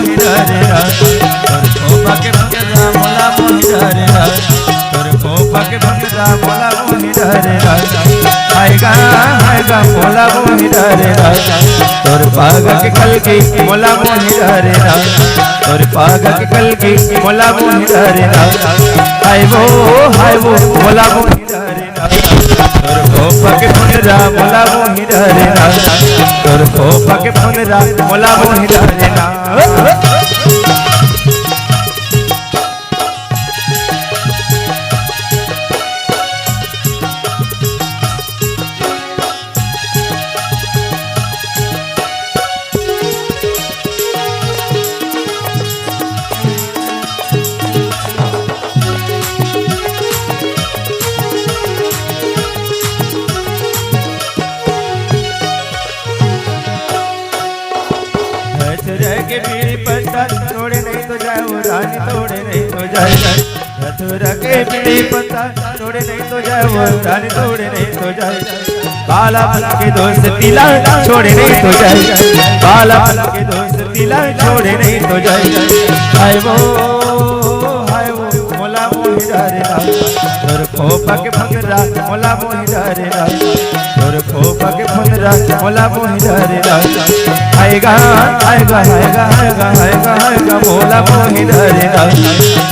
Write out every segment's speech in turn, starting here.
मोहि रे तोर खोपा के भंगरा मोला मोहि रे तोर खोपा के भंगरा मोला मोहि रे आएगा मोला मोहि रे तोर पाग के कल की मोला मोहि रे तोर पाग के कल की मोला मोहि रे हाय वो मोला मोहि रे तोर खोपा के भंगरा मोला मोहि रे तोर खोपा के भंगरा मोला मोहि रे के बीड़ी पत्ता तोड़े नहीं तो जाए वो रानी तोड़े नहीं तो जाए मथुरा के बीड़ी पत्ता तोड़े नहीं तो जाए वो रानी तोड़े नहीं तो जाए काला फल के दोस्त तिला छोड़े नहीं तो जाए काला फल के दोस्त तिला छोड़े नहीं तो जाए हाय वो मोला मोहि रे तोर खोपा के भंगरा मोला मोहि रे तोर खोपा के भंगरा मोला मोहि रे आएगा मोला मोहि रे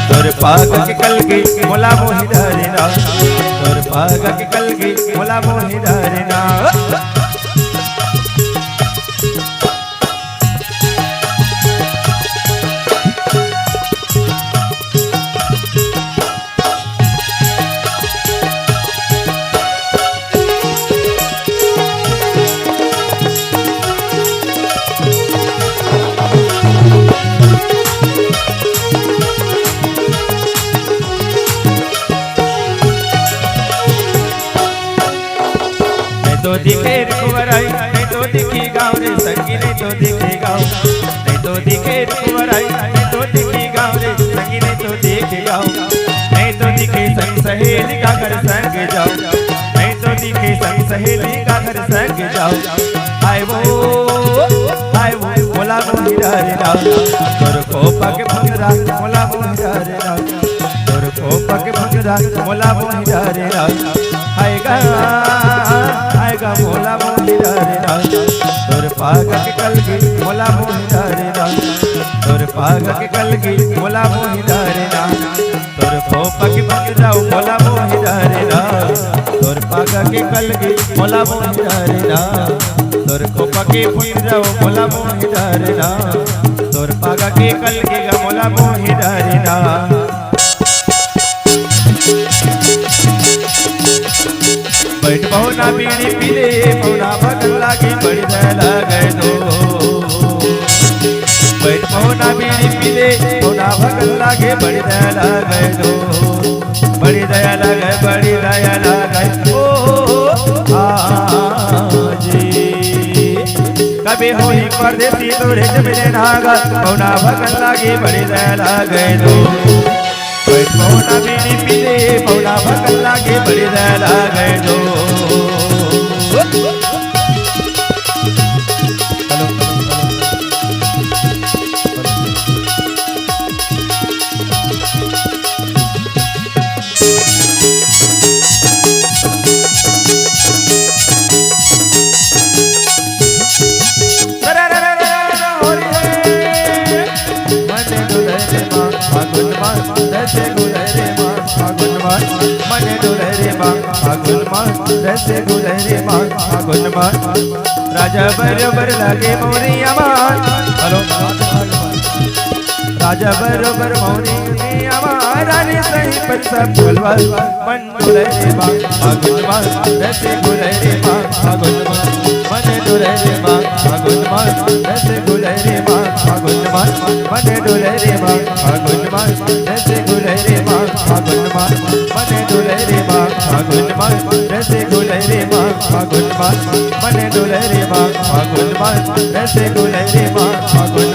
तोर पाग के कल की मोला मोहि रे तोर पाग के कल की मोला मोहि रे तो दिखे कुंवराई नहीं तो दिखी गाँव रे संगी नहीं तो दिखे गाँव नहीं तो दिखे कुंवराई नहीं तो दिखी गाँव रे संगी नहीं तो दिखे गाँव नहीं तो दिखे संग सहेली का घर संग जाओ नहीं तो दिखे संग सहेली का घर संग जाओ आए वो मोला मोहि रे तोर खोपा के भंगरा मोला मोहि रे तोर खोपा के भंगरा मोला मोहि रे आएगा मोला मोहि रे तोर पाग के कल की मोला मोहि रे तोर पाग के कल की मोला मोहि रे तोर खोपा के भंगरा मोला मोहि रे तोर पाग के कल की मोला मोहि रे तोर खोपा के भंगरा मोला मोहि रे तोर पाग के कल की मोला मोहि रे बैठ बहुना बीड़ी पीले बहुना भगन लागे बड़ी दया गए दो बैठ बहुना बीड़ी पीले बहुना भगन लागे बड़ी दया गए दो बड़ी दया लगे जी कभी हो ही परदेसी तोरे जमिले नागा बहुना भगन लागे बड़ी दया गए दो बहुना बीड़ी पीले बहुना भगन लागे बड़ी दया गए दो मने डोले रे फागुन रसे गुले रे फागुन राजा बरोबर लागे मोरिया मान हेलो राजा बरोबर मोरिया मान रानी सही पर सब फुलवा मन डोले रे फागुन रसे गुले रे फागुन मने डोले रे फागुन रसे गुले रे फागुन मने डोले रे फागुन रसे गुले रे फागुन मने डोले रे फागुन रसे गुले रे फागुन मने डोले रे फागुन रसे गुले रे फागुन